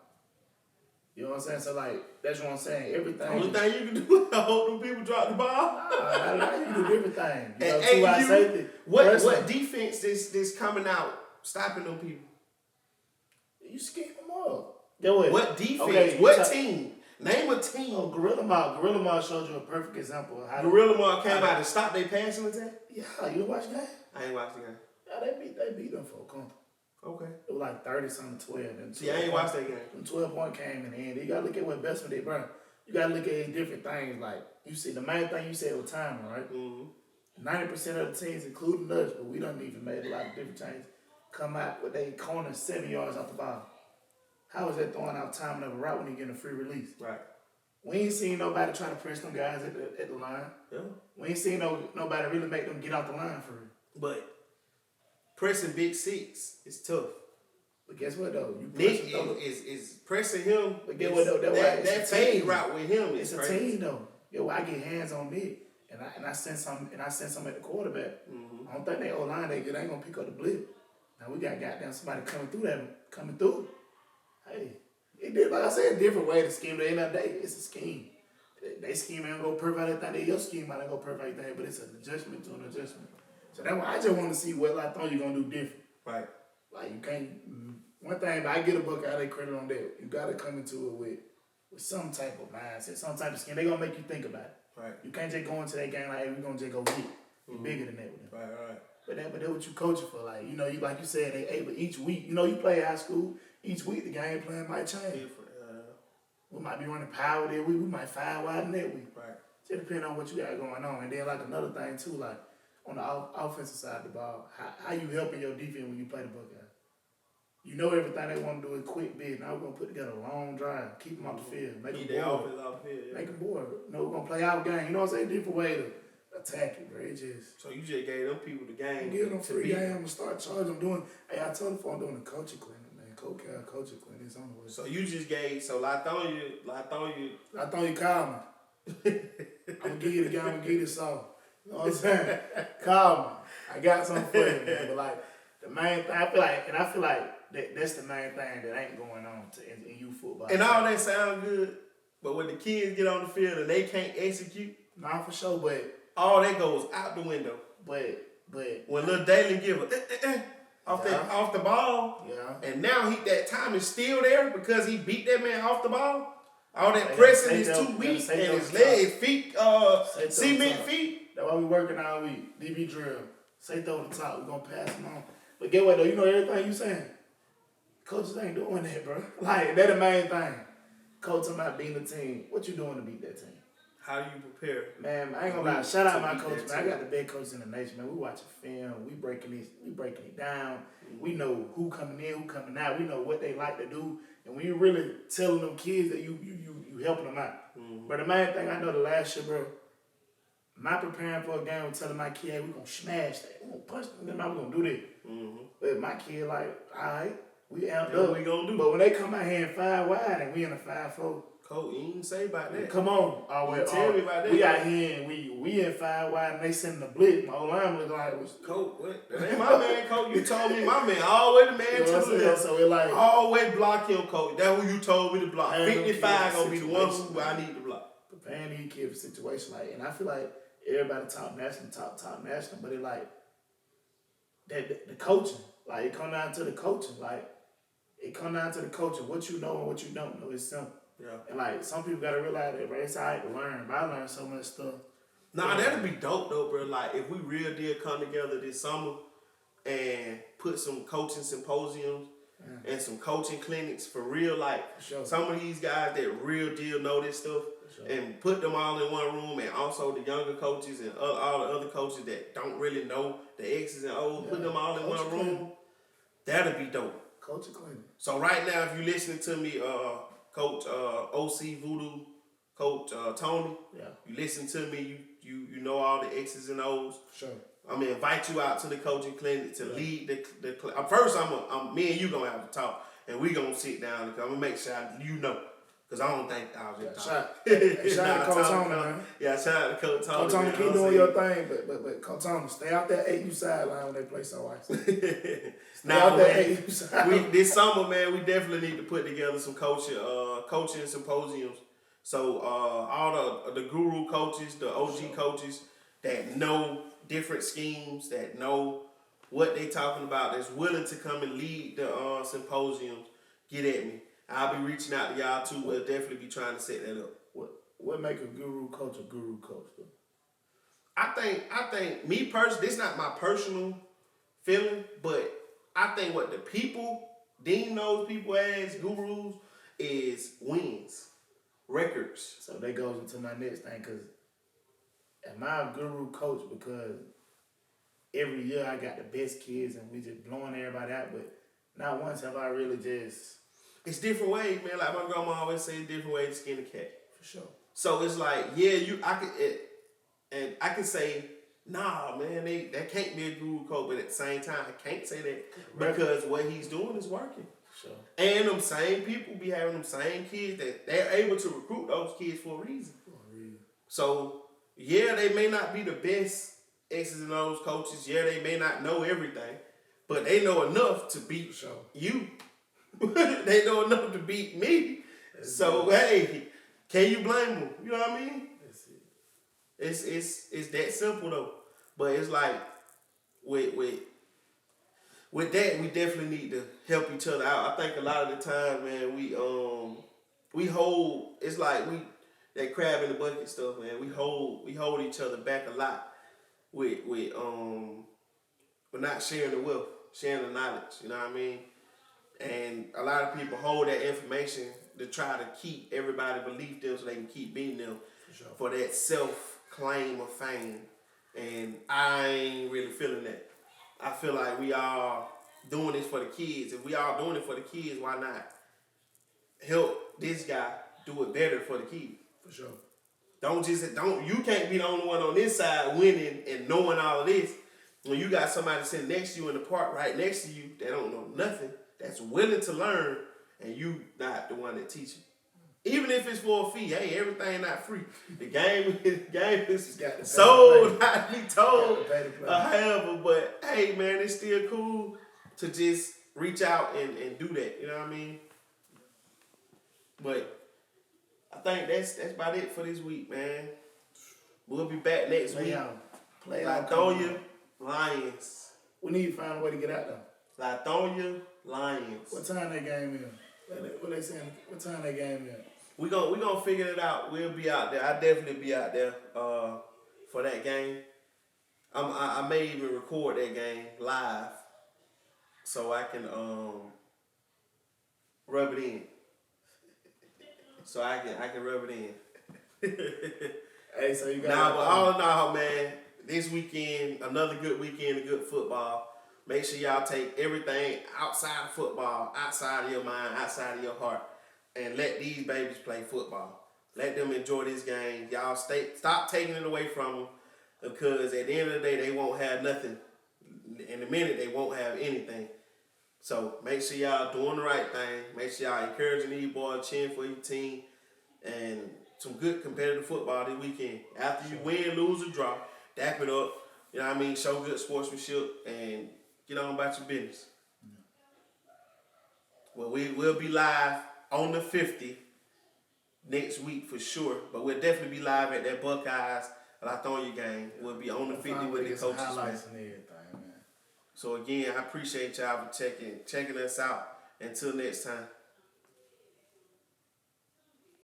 You know what I'm saying? So like, that's what I'm saying. Everything. The only thing you can do is hope them people drop the ball. You can do everything. You know, safety. What defense this coming out stopping them people? You scheme them up. What defense? Okay, what team? Name a team. Oh, Gorilla Mall showed you a perfect example of how Gorilla Mall came out and stopped their passing attack? Yeah, you watch the game? I ain't watched the game. Yeah, they beat them for a comfort. Okay. It was like 30-12. See, I ain't watched that game. Them 12-point came in the end. You gotta look at what Bestman did, bro. You gotta look at different things. Like, you see, the main thing you said was timing, right? Mm-hmm. 90% of the teams, including us, but we done even made a lot of different changes, come out with a corner 7 yards off the ball. How is that throwing out timing of a route when you getting a free release? Right. We ain't seen nobody try to press them guys at the line. Yeah. We ain't seen nobody really make them get off the line for real. But pressing Big Six is tough. But guess what though? Nick is pressing him. But guess what though? That fade route with him is crazy. It's a team though. I get hands on Nick and I send some at the quarterback. Mm-hmm. I don't think they O-line they good. I ain't gonna pick up the blitz. Now we got goddamn somebody coming through. Hey. It did, like I said, a different way to scheme. At the end of the day, it's a scheme. They scheme ain't go perfect everything. Your scheme might not go perfect everything, but it's an adjustment to an adjustment. So that's why I just want to see what I thought you're gonna do different. Right. Like you can't. One thing, but I get a book out of credit on that. You got to come into it with some type of mindset, some type of scheme. They gonna make you think about it. Right. You can't just go into that game like, hey, we're gonna just go hit. You're bigger than that with them. Right. But that's what you coaching for. Like like you said, but each week, you play high school. Each week the game plan might change. We might be running power that week. We might 5 wide in that week. Right. Just depending on what you got going on. And then like another thing too, like on the offensive side of the ball, how you helping your defense when you play the Buckeyes? You know everything they want to do is quick big. Now we're gonna put together a long drive, keep them off the field, make them bored. Make them bored. We're gonna play our game. You know what I'm saying? Different way to attack it, bro. So you just gave them people the game. Give them free game. I'm gonna start charging them I told them before I'm doing a coaching clinic. Coaching clinic is on the way. So you just gave, Latonya call me. I'm gonna give you the game, I'm gonna give you the song. You know what I'm saying? Call me. I got something for you, man. But like the main thing, I feel like that's the main thing that ain't going on in youth football. And all that sound good, but when the kids get on the field and they can't execute, nah, for sure, but all that goes out the window. But when little Dalen give off the ball, and now that time is still there because he beat that man off the ball. All that pressing is too weak, and his legs, feet, cement feet. That's why we working all week. DB drill. Say throw the top. We're gonna pass them on. But get what though? You know everything you saying. Coaches ain't doing that, bro. Like that the main thing. Coach about beating the team. What you doing to beat that team? How do you prepare? Man, I ain't gonna lie. Shout out my coach, man. I got the best coach in the nation, man. We watching film. We breaking it down. Mm-hmm. We know who coming in, who coming out. We know what they like to do. And when you really telling them kids that you helping them out. Mm-hmm. But the main thing I know the last year, bro, my preparing for a game was telling my kid, hey, we're going to smash that. We're going to punch them, we're going to do that. Mm-hmm. But my kid like, all right, we amped up. What we going to do? But when they come out here in 5 wide and we in a 5-4. Coach, you ain't say about that. Come on. Tell me about that. We out here and we in 5 wide and they sending the blitz. My old line look like it was. Coach, what? That ain't my man, Coach. You told me my man always the man to the left. So it like. Always block him, Coach. That's who you told me to block. 55 gonna be the one who I need to block. Preparing these kids for situation like, and I feel like everybody top national, but it like that the coaching. Like it come down to the coaching. Like it come down to the coaching. What you know and what you don't know. It's simple. Yeah. And like some people gotta realize that, bro. It's alright to learn, but I learned so much stuff. Nah, that'd be dope though, bro. Like if we real deal come together this summer and put some coaching symposiums and some coaching clinics for real, like some of these guys that real deal know this stuff. And put them all in one room, and also the younger coaches and all the other coaches that don't really know the X's and O's, put them all in one room. That'd be dope. Coaching clinic. So right now, if you listening to me, Coach OC Voodoo, Coach Tony, you listen to me, you know all the X's and O's. Sure. I'm gonna invite you out to the coaching clinic to lead the first. Me and you gonna have to talk, and we gonna sit down because I'm gonna make sure you know. Because I don't think I was just talking. Shout out to Coach Tony, man. Yeah, shout out to Coach Tony. Coach Tony, keep doing your thing, but Coach Tony, stay out that 8U sideline when they play so ice. Now, this summer, man, we definitely need to put together some coaching symposiums. So all the guru coaches, the OG coaches that know different schemes, that know what they talking about, that's willing to come and lead the symposiums, get at me. I'll be reaching out to y'all too. We'll definitely be trying to set that up. What make a guru coach though? I think me personally, this is not my personal feeling, but I think what the people deem those people as gurus is wins, records. So that goes into my next thing, because am I a guru coach because every year I got the best kids and we just blowing everybody out, but not once have I really just. It's different ways, man. Like my grandma always say, different ways to skin a cat. For sure. So it's like, I can say, nah, man, that can't be a guru coach, but at the same time, I can't say that because what he's doing is working. Sure. And them same people be having them same kids that they're able to recruit those kids for a reason. So yeah, they may not be the best X's and O's coaches. Yeah, they may not know everything, but they know enough to beat you. They know enough to beat me. So hey, can you blame them? You know what I mean? It's that simple though. But it's like with that, we definitely need to help each other out. I think a lot of the time, man, we hold. It's like that crab in the bucket stuff, man. We hold each other back a lot with not sharing the wealth, sharing the knowledge. You know what I mean? And a lot of people hold that information to try to keep everybody believe them so they can keep beating them for that self-claim of fame. And I ain't really feeling that. I feel like we are doing this for the kids. If we are doing it for the kids, why not help this guy do it better for the kids? For sure. You can't be the only one on this side winning and knowing all of this. When you got somebody sitting next to you in the park, right next to you, that don't know nothing, that's willing to learn, and you not the one that teaching. Even if it's for a fee, hey, everything not free. The game is sold, not be told. However, but hey, man, it's still cool to just reach out and do that. You know what I mean? But I think that's about it for this week, man. We'll be back next week. Play out. Lithonia Lions. We need to find a way to get out there. Lithonia Lions. What time that game is? What they saying? What time that game is? We gonna figure it out. We'll be out there. I'll definitely be out there for that game. I may even record that game live so I can rub it in. So I can rub it in. Hey, so you got but all in all, man, this weekend, another good weekend of good football. make sure y'all take everything outside of football, outside of your mind, outside of your heart, and let these babies play football. Let them enjoy this game. Y'all stop taking it away from them, because at the end of the day, they won't have nothing. In a minute, they won't have anything. So make sure y'all doing the right thing. Make sure y'all encouraging these boys, cheering for your team, and some good competitive football this weekend. After you win, lose, or draw, dap it up. You know what I mean? Show good sportsmanship and get on about your business. Well, we'll be live on the 50 next week for sure, but we'll definitely be live at that Buckeyes Lithonia game. We'll be on the 50 with the coaches. Highlights and everything, man. So again, I appreciate y'all for checking us out. Until next time.